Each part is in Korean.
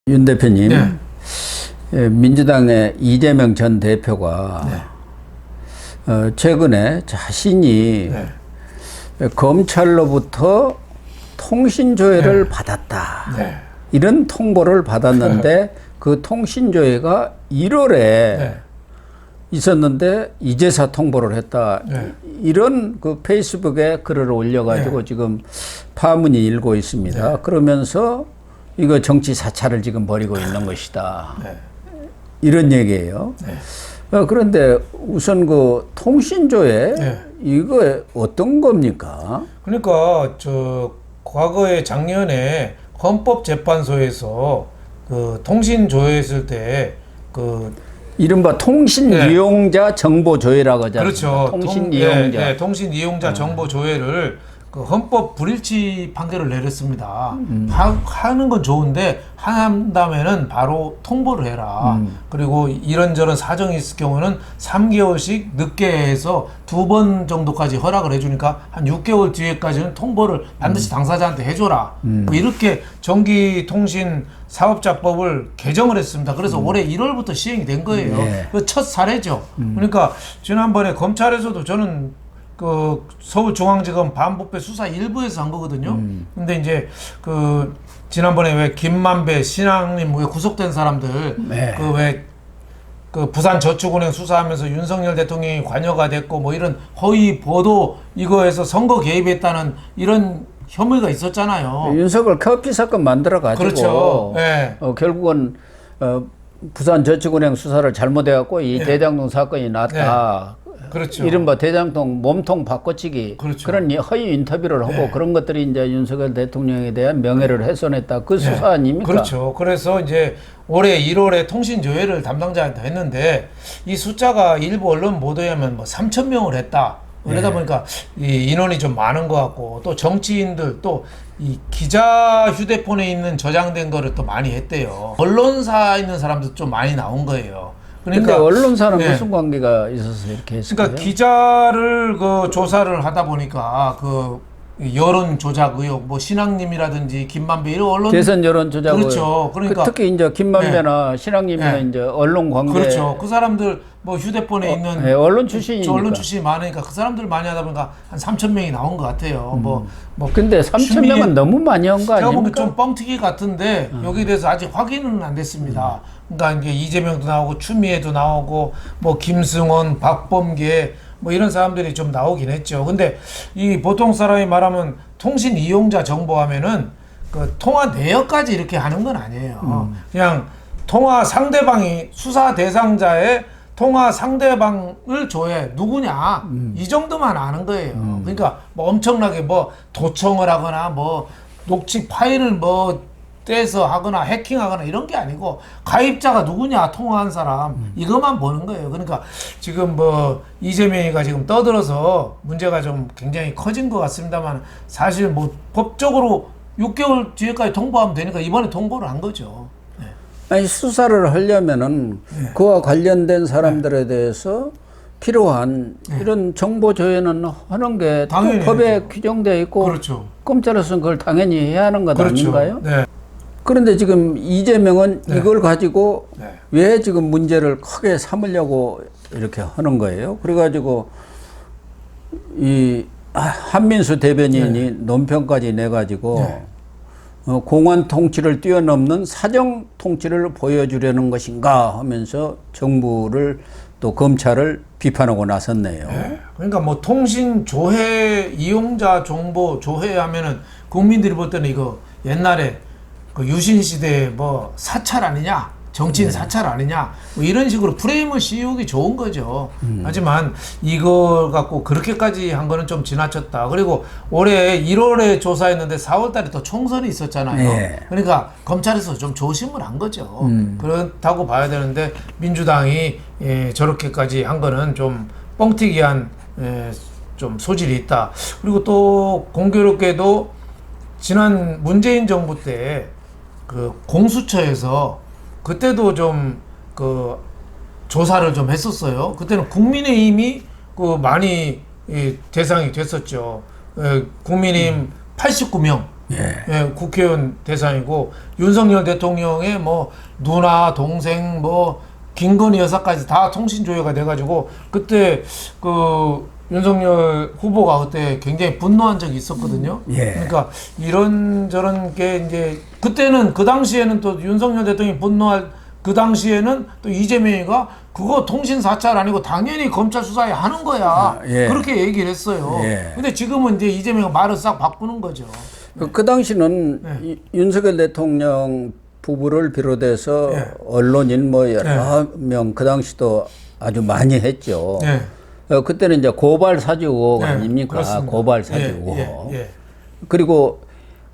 윤 대표님, 네. 민주당의 이재명 전 대표가 최근에 자신이 검찰로부터 통신조회를 받았다. 이런 통보를 받았는데 그 통신조회가 1월에 있었는데 이제서 통보를 했다. 이런 그 페이스북에 글을 올려가지고 지금 파문이 일고 있습니다. 그러면서 이거 정치 사찰을 지금 벌이고 있는 것이다. 이런 얘기예요. 그런데 우선 그 통신조회 이거 어떤 겁니까? 그러니까 저 과거에 작년에 헌법재판소에서 그 통신조회했을 때 그 이른바 통신 이용자 정보 조회라고 하잖아요. 그렇죠. 통신 이용자. 통신 이용자 정보 조회를 그 헌법 불일치 판결을 내렸습니다. 하는 건 좋은데 한 다음에는 바로 통보를 해라. 그리고 이런저런 사정이 있을 경우는 3개월씩 늦게 해서 2번 정도까지 허락을 해주니까 한 6개월 뒤에까지는 통보를 반드시 당사자한테 해줘라. 뭐 이렇게 전기통신 사업자법을 개정을 했습니다. 그래서 올해 1월부터 시행이 된 거예요. 그 첫 사례죠. 그러니까 지난번에 검찰에서도 저는 그 서울중앙지검 반부패 수사 일부에서 한 거거든요. 근데 이제 그 지난번에 왜 김만배 신앙님 왜 구속된 사람들 그 왜 그 부산저축은행 수사하면서 윤석열 대통령이 관여가 됐고 뭐 이런 허위 보도 이거에서 선거 개입했다는 이런 혐의가 있었잖아요. 윤석열 커피 사건 만들어 가지고 그렇죠. 결국은 부산저축은행 수사를 잘못해갖고 이 대장동 사건이 났다. 그렇죠. 이른바 대장동 몸통 바꿔치기 그렇죠. 그런 허위 인터뷰를 하고 그런 것들이 이제 윤석열 대통령에 대한 명예를 훼손했다. 그 수사 아닙니까? 그렇죠. 그래서 이제 올해 1월에 통신조회를 담당자한테 했는데 이 숫자가 일부 언론 보도에 하면 뭐 3,000명을 했다. 그러다 보니까 이 인원이 좀 많은 것 같고 또 정치인들 또 이 기자 휴대폰에 있는 저장된 거를 또 많이 했대요. 언론사 있는 사람도 좀 많이 나온 거예요. 그러니까 언론사는 무슨 관계가 있어서 이렇게 했을까요? 그러니까 기자를 그 조사를 하다 보니까 그 여론 조작 의혹, 뭐 신앙님이라든지 김만배 이런 언론 대선 여론 조작 그렇죠. 그러니까 특히 이제 김만배나 신앙님이나 이제 언론 관계 그렇죠. 그 사람들 뭐 휴대폰에 있는 언론 출신이니까 언론 출신이 많으니까 그 사람들 많이 하다 보니까 한 3,000명이 나온 것 같아요. 뭐 근데 3,000명은 너무 많이 한 거 아닙니까? 제가 보면 좀 뻥튀기 같은데 여기에 대해서 아직 확인은 안 됐습니다. 그러니까 이게 이재명도 나오고 추미애도 나오고 뭐 김승원, 박범계 뭐 이런 사람들이 좀 나오긴 했죠. 근데 이 보통 사람이 말하면 통신 이용자 정보하면은 그 통화 내역까지 이렇게 하는 건 아니에요. 그냥 통화 상대방이 수사 대상자의 통화 상대방을 조회 누구냐 이 정도만 아는 거예요. 그러니까 뭐 엄청나게 뭐 도청을 하거나 뭐 녹취 파일을 뭐 떼서 하거나 해킹하거나 이런 게 아니고 가입자가 누구냐 통화한 사람 이것만 보는 거예요. 그러니까 지금 뭐 이재명이가 지금 떠들어서 문제가 좀 굉장히 커진 것 같습니다만 사실 뭐 법적으로 6개월 뒤에까지 통보하면 되니까 이번에 통보를 한 거죠. 아니 수사를 하려면은 그와 관련된 사람들에 대해서 필요한 이런 정보 조회는 하는 게 법에 규정되어 있고 그렇죠. 검찰에서는 그걸 당연히 해야 하는 것 아닌가요? 네. 그런데 지금 이재명은 이걸 가지고 왜 지금 문제를 크게 삼으려고 이렇게 하는 거예요? 그래가지고 이 한민수 대변인이 논평까지 내가지고 공안 통치를 뛰어넘는 사정 통치를 보여주려는 것인가 하면서 정부를 또 검찰을 비판하고 나섰네요. 그러니까 뭐 통신 조회 이용자 정보 조회하면은 국민들이 볼 때는 이거 옛날에 그 유신 시대에 뭐 사찰 아니냐, 정치인 사찰 아니냐, 뭐 이런 식으로 프레임을 씌우기 좋은 거죠. 하지만 이걸 갖고 그렇게까지 한 거는 좀 지나쳤다. 그리고 올해 1월에 조사했는데 4월달에 또 총선이 있었잖아요. 그러니까 검찰에서 좀 조심을 한 거죠. 그렇다고 봐야 되는데 민주당이 저렇게까지 한 거는 좀 뻥튀기한 좀 소질이 있다. 그리고 또 공교롭게도 지난 문재인 정부 때 그 공수처에서 그때도 좀 그 조사를 좀 했었어요. 그때는 국민의힘이 그 많이 대상이 됐었죠. 국민의힘 89명 예, 국회의원 대상이고 윤석열 대통령의 뭐 누나, 동생, 뭐 김건희 여사까지 다 통신 조회가 돼가지고 그때 그 윤석열 후보가 그때 굉장히 분노한 적이 있었거든요. 그러니까 이런저런 게 이제 그때는 그 당시에는 또 윤석열 대통령이 분노할 그 당시에는 또 이재명이가 그거 통신 사찰 아니고 당연히 검찰 수사에 하는 거야. 그렇게 얘기를 했어요. 근데 지금은 이제 이재명이 말을 싹 바꾸는 거죠. 그 당시는 윤석열 대통령 부부를 비롯해서 언론인 뭐 여러 명 그 당시도 아주 많이 했죠. 그때는 이제 고발 사주 의혹 아닙니까? 그렇습니다. 고발 사주 의혹. 그리고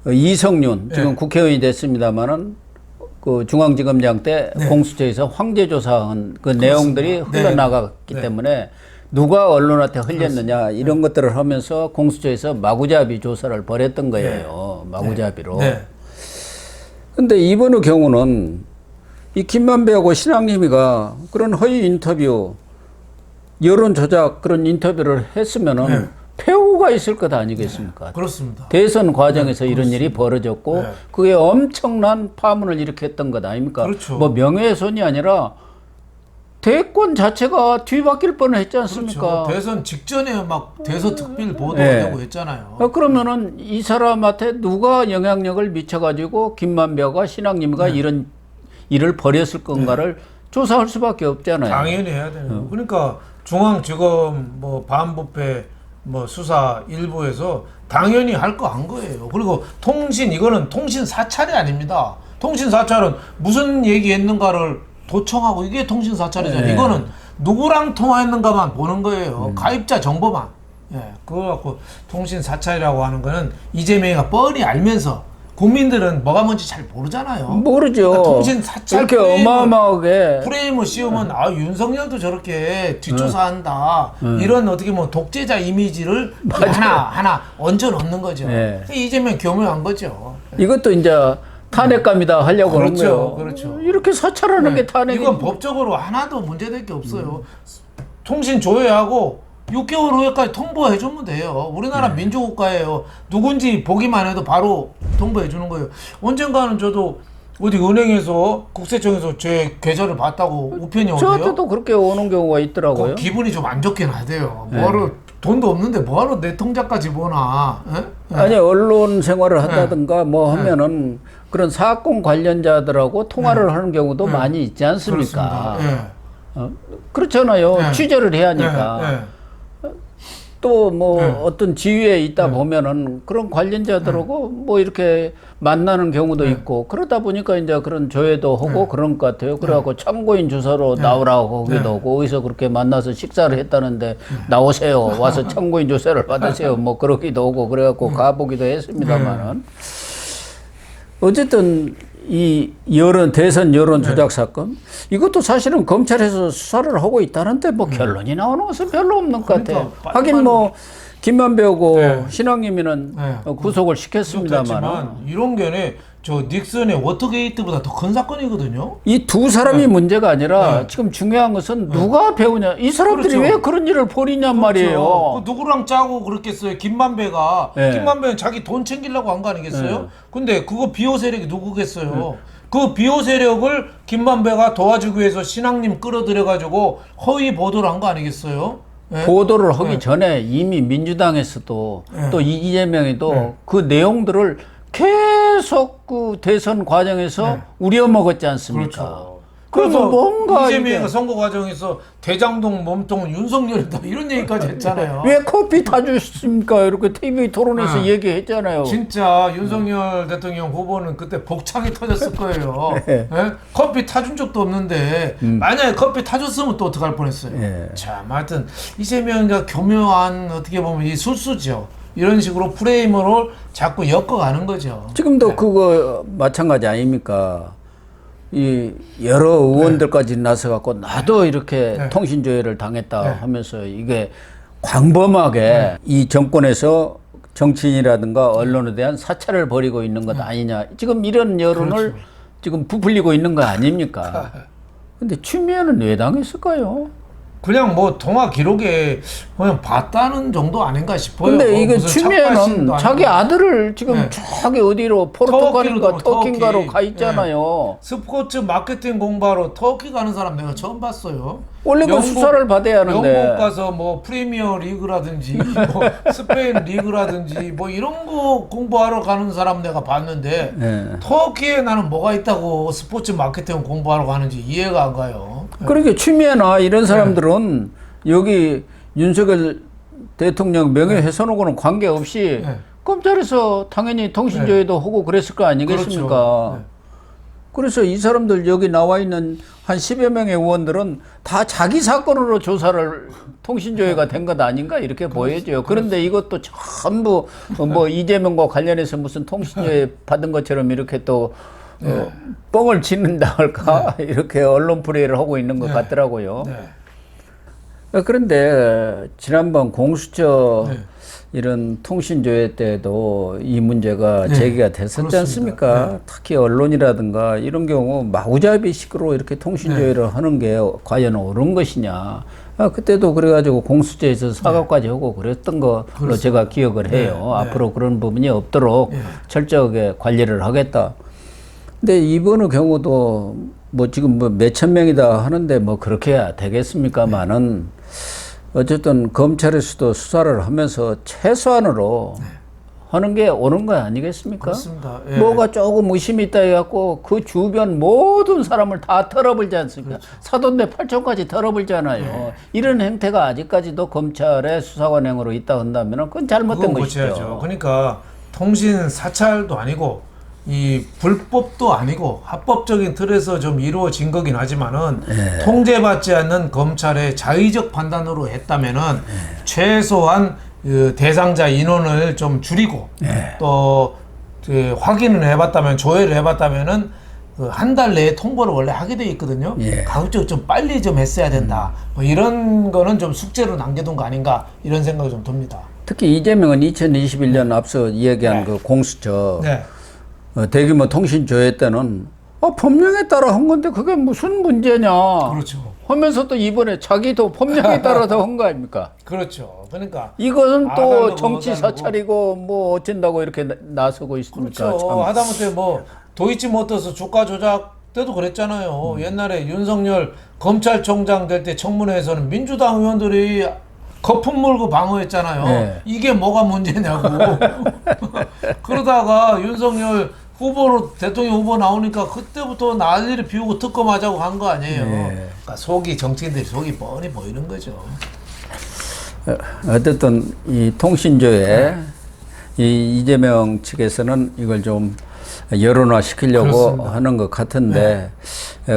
이성윤 지금 국회의원이 됐습니다만은 그 중앙지검장 때 공수처에서 황제 조사한 그 내용들이 흘러나갔기 때문에 누가 언론한테 흘렸느냐 이런 것들을 하면서 공수처에서 마구잡이 조사를 벌였던 거예요. 마구잡이로. 근데 이번의 경우는 이 김만배하고 신앙님이가 그런 허위 인터뷰, 여론 조작 그런 인터뷰를 했으면은 폐후가 있을 것 아니겠습니까? 그렇습니다. 대선 과정에서 이런 일이 벌어졌고 그게 엄청난 파문을 일으켰던 것 아닙니까? 그렇죠. 뭐 명예훼손이 아니라 대권 자체가 뒤바뀔 뻔했지 않습니까? 그렇죠. 대선 직전에 막 대서특필 보도가 되고 했잖아요. 그러면은 이 사람한테 누가 영향력을 미쳐가지고 김만배가 신앙님과 이런 일을 벌였을 건가를 조사할 수밖에 없잖아요. 당연히 해야 되는. 그러니까 중앙지검 뭐 반부패 뭐 수사 일부에서 당연히 할 거 한 거예요. 그리고 통신 이거는 통신 사찰이 아닙니다. 통신 사찰은 무슨 얘기했는가를 도청하고 이게 통신 사찰이잖아요. 이거는 누구랑 통화했는가만 보는 거예요. 가입자 정보만. 그거 갖고 통신 사찰이라고 하는 거는 이재명이가 뻔히 알면서 국민들은 뭐가 뭔지 잘 모르잖아요. 모르죠. 그러니까 통신 사찰 이렇게 어마어마하게 프레임을 씌우면 아 윤석열도 저렇게 뒷조사한다 이런 어떻게 보면 독재자 이미지를 하나 얹어 놓는 거죠. 이재명 교묘한 거죠. 이것도 이제 탄핵감이다 하려고 하는 거예요. 그렇죠. 이렇게 사찰하는 게 탄핵이. 이건 법적으로 하나도 문제될 게 없어요. 통신 조회하고 6개월 후에까지 통보해 주면 돼요. 우리나라 민주국가예요. 누군지 보기만 해도 바로 통보해 주는 거예요. 언젠가는 저도 어디 은행에서 국세청에서 제 계좌를 봤다고 우편이 오대요. 저한테도 그렇게 오는 경우가 있더라고요. 기분이 좀 안 좋긴 하대요. 뭐하러 돈도 없는데 뭐하러 내 통장까지 보나. 아니 언론 생활을 한다든가 뭐 하면은 그런 사건 관련자들하고 통화를 하는 경우도 많이 있지 않습니까? 그렇잖아요. 취재를 해야 하니까. 또 뭐 어떤 지위에 있다 보면은 그런 관련자들하고 뭐 이렇게 만나는 경우도 있고 그러다 보니까 이제 그런 조회도 하고 그런 것 같아요. 그래갖고 참고인 주소로 나오라고 거기도 오고 어디서 그렇게 만나서 식사를 했다는데 나오세요. 와서 참고인 조사를 받으세요. 뭐 그러기도 오고 그래갖고 가보기도 했습니다만은 어쨌든 이 대선 여론 조작 사건 이것도 사실은 검찰에서 수사를 하고 있다는데 뭐 결론이 나오는 것은 별로 없는 것 같아요. 하긴 뭐 김만배하고 신앙님이는 구속을 시켰습니다만 이런 게 저 닉슨의 워터게이트보다 더 큰 사건이거든요. 이 두 사람이 문제가 아니라 지금 중요한 것은 누가 배우냐 이 사람들이 왜 그런 일을 벌이냔 말이에요. 그 누구랑 짜고 그랬겠어요. 김만배가 김만배는 자기 돈 챙기려고 한 거 아니겠어요? 근데 그거 비호 세력이 누구겠어요? 그 비호 세력을 김만배가 도와주기 위해서 신앙님 끌어들여 가지고 허위 보도를 한 거 아니겠어요? 보도를 하기 전에 이미 민주당에서도 또 이재명이도 그 내용들을 계속 그 대선 과정에서 우려먹었지 않습니까? 그래서 뭔가 이재명이 선거 과정에서 대장동 몸통은 윤석열이다 이런 얘기까지 했잖아요. 왜 커피 타주십니까? 이렇게 TV 토론에서 얘기했잖아요. 진짜 윤석열 대통령 후보는 그때 복창이 터졌을 거예요. 커피 타준 적도 없는데 만약에 커피 타줬으면 또 어떡할 뻔했어요. 자, 하여튼 이재명이가 교묘한 어떻게 보면 이 술수죠. 이런 식으로 프레임으로 자꾸 엮어가는 거죠. 지금도 그거 마찬가지 아닙니까? 이 여러 의원들까지 나서 갖고 나도 이렇게 통신조회를 당했다 하면서 이게 광범하게 이 정권에서 정치인이라든가 언론에 대한 사찰을 벌이고 있는 것 아니냐. 지금 이런 여론을 지금 부풀리고 있는 거 아닙니까? 근데 추미애는 왜 당했을까요? 그냥 뭐 통화 기록에 그냥 봤다는 정도 아닌가 싶어요. 근데 이게 무슨 취미에는 착발신도 자기 아니고. 아들을 지금 네. 저기 어디로 포르투갈인가 터키인가로 터키. 가 있잖아요. 스포츠 마케팅 공부하러 터키 가는 사람 내가 처음 봤어요. 원래 그 수사를 받아야 하는데. 영국 가서 뭐 프리미어 리그라든지 뭐 스페인 리그라든지 뭐 이런 거 공부하러 가는 사람 내가 봤는데 네. 터키에 나는 뭐가 있다고 스포츠 마케팅 공부하러 가는지 이해가 안 가요. 그러니까 취미에나 이런 사람들은 여기 윤석열 대통령 명예훼손하고는 관계없이 네. 검찰에서 당연히 통신조회도 하고 그랬을 거 아니겠습니까? 그렇죠. 네. 그래서 이 사람들 여기 나와 있는 한 10여 명의 의원들은 다 자기 사건으로 조사를 통신조회가 된 것 아닌가 이렇게 보여져요. 그런데 이것도 전부 뭐 이재명과 관련해서 무슨 통신조회 받은 것처럼 이렇게 또 뻥을 치는다 할까 이렇게 언론 플레이를 하고 있는 것 같더라고요. 그런데 지난번 공수처 이런 통신조회 때도 이 문제가 제기가 됐었지 그렇습니다. 않습니까? 특히 언론이라든가 이런 경우 마구잡이식으로 이렇게 통신조회를 하는 게 과연 옳은 것이냐. 그때도 그래가지고 공수처에서 사과까지 하고 그랬던 걸로 제가 기억을 해요. 앞으로 그런 부분이 없도록 철저하게 관리를 하겠다. 근데 이번의 경우도 뭐 지금 뭐 몇천 명이다 하는데 뭐 그렇게 해야 되겠습니까만은 어쨌든 검찰에서도 수사를 하면서 최소한으로 하는 게 옳은 거 아니겠습니까? 그렇습니다. 예. 뭐가 조금 의심이 있다 해갖고 그 주변 모든 사람을 다 털어버리지 않습니까? 그렇죠. 사돈네 팔촌까지 털어버리잖아요. 이런 행태가 아직까지도 검찰의 수사관행으로 있다 한다면 그건 잘못된 그건 것이죠. 고쳐야죠. 그러니까 통신 사찰도 아니고 이 불법도 아니고 합법적인 틀에서 좀 이루어진 거긴 하지만은 통제받지 않는 검찰의 자의적 판단으로 했다면은 최소한 그 대상자 인원을 좀 줄이고 또 그 확인을 해봤다면 조회를 해봤다면은 그 한 달 내에 통보를 원래 하게 돼 있거든요. 가급적 좀 빨리 좀 했어야 된다. 뭐 이런 거는 좀 숙제로 남겨둔 거 아닌가 이런 생각이 좀 듭니다. 특히 이재명은 2021년 앞서 이야기한 그 공수처 대규모 통신 조회 때는 법령에 따라 한 건데 그게 무슨 문제냐 그렇죠. 하면서 또 이번에 자기도 법령에 따라서 한 거 아닙니까? 그렇죠. 그러니까 이것은 또 아달라고 정치 어달라고. 사찰이고 뭐 어쩐다고 이렇게 나서고 있습니까? 그렇죠. 참. 하다못해 뭐 도이치모터스 주가 조작 때도 그랬잖아요. 옛날에 윤석열 검찰총장 될 때 청문회에서는 민주당 의원들이 거품 물고 방어했잖아요. 네. 이게 뭐가 문제냐고. 그러다가 윤석열 후보로 대통령 후보 나오니까 그때부터 난리를 피우고 특검하자고 한 거 아니에요. 그러니까 속이 정치인들이 속이 뻔히 보이는 거죠. 어쨌든 이 통신조회 이 이재명 측에서는 이걸 좀 여론화 시키려고 그렇습니다. 하는 것 같은데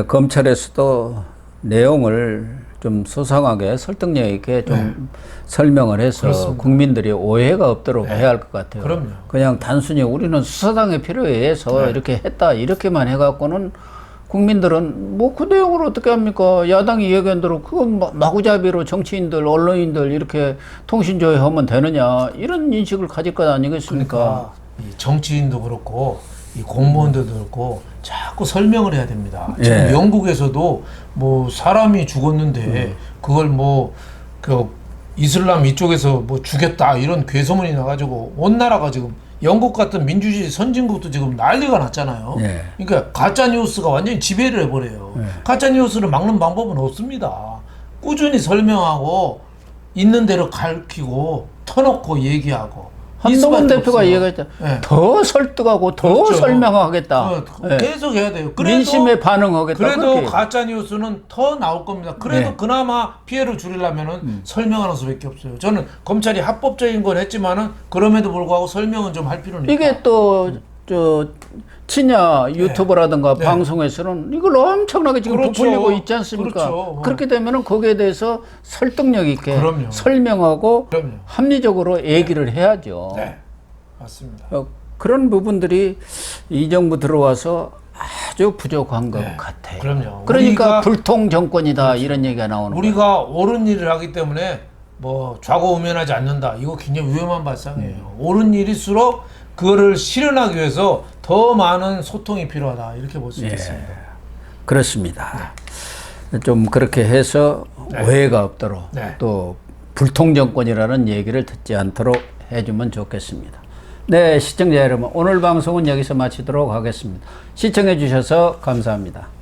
검찰에서도 내용을 좀 소상하게 설득력 있게 좀 설명을 해서 그렇습니다. 국민들이 오해가 없도록 해야 할 것 같아요. 그럼요. 그냥 단순히 우리는 수사당의 필요에 의해서 이렇게 했다 이렇게만 해갖고는 국민들은 뭐 그 내용을 어떻게 합니까? 야당이 얘기한 대로 그건 마구잡이로 정치인들, 언론인들 이렇게 통신조회 하면 되느냐 이런 인식을 가질 것 아니겠습니까? 그러니까 이 정치인도 그렇고 이 공무원들도 그렇고 자꾸 설명을 해야 됩니다. 지금 영국에서도 뭐 사람이 죽었는데 그걸 뭐 그 이슬람 이쪽에서 뭐 죽였다 이런 괴소문이 나가지고 온 나라가 지금 영국 같은 민주주의 선진국도 지금 난리가 났잖아요. 그러니까 가짜 뉴스가 완전히 지배를 해버려요. 가짜 뉴스를 막는 방법은 없습니다. 꾸준히 설명하고 있는 대로 가르치고 터놓고 얘기하고. 한동훈 대표가 얘기했죠. 더 설득하고 더 그렇죠. 설명하겠다. 계속 해야 돼요. 민심에 반응하겠다. 그래도 그렇게. 가짜 뉴스는 더 나올 겁니다. 그래도 그나마 피해를 줄이려면은 설명하는 수밖에 없어요. 저는 검찰이 합법적인 건 했지만은 그럼에도 불구하고 설명은 좀 할 필요는 있다. 이게 또 저 친야 유튜버라든가 방송에서는 이걸 엄청나게 지금 그렇죠. 부풀리고 있지 않습니까? 그렇죠. 그렇게 되면은 거기에 대해서 설득력 있게 그럼요. 설명하고 그럼요. 합리적으로 얘기를 해야죠. 네, 맞습니다. 그런 부분들이 이 정부 들어와서 아주 부족한 것 같아요. 그럼요. 그러니까 불통 정권이다 이런 얘기가 나오는 거예요. 우리가 옳은 일을 하기 때문에 뭐 좌고우면하지 않는다. 이거 굉장히 위험한 발상이에요. 옳은 일일수록 그거를 실현하기 위해서 더 많은 소통이 필요하다. 이렇게 볼 수 있겠습니다. 그렇습니다. 좀 그렇게 해서 네. 오해가 없도록 네. 또 불통정권이라는 얘기를 듣지 않도록 해주면 좋겠습니다. 네, 시청자 여러분, 오늘 방송은 여기서 마치도록 하겠습니다. 시청해 주셔서 감사합니다.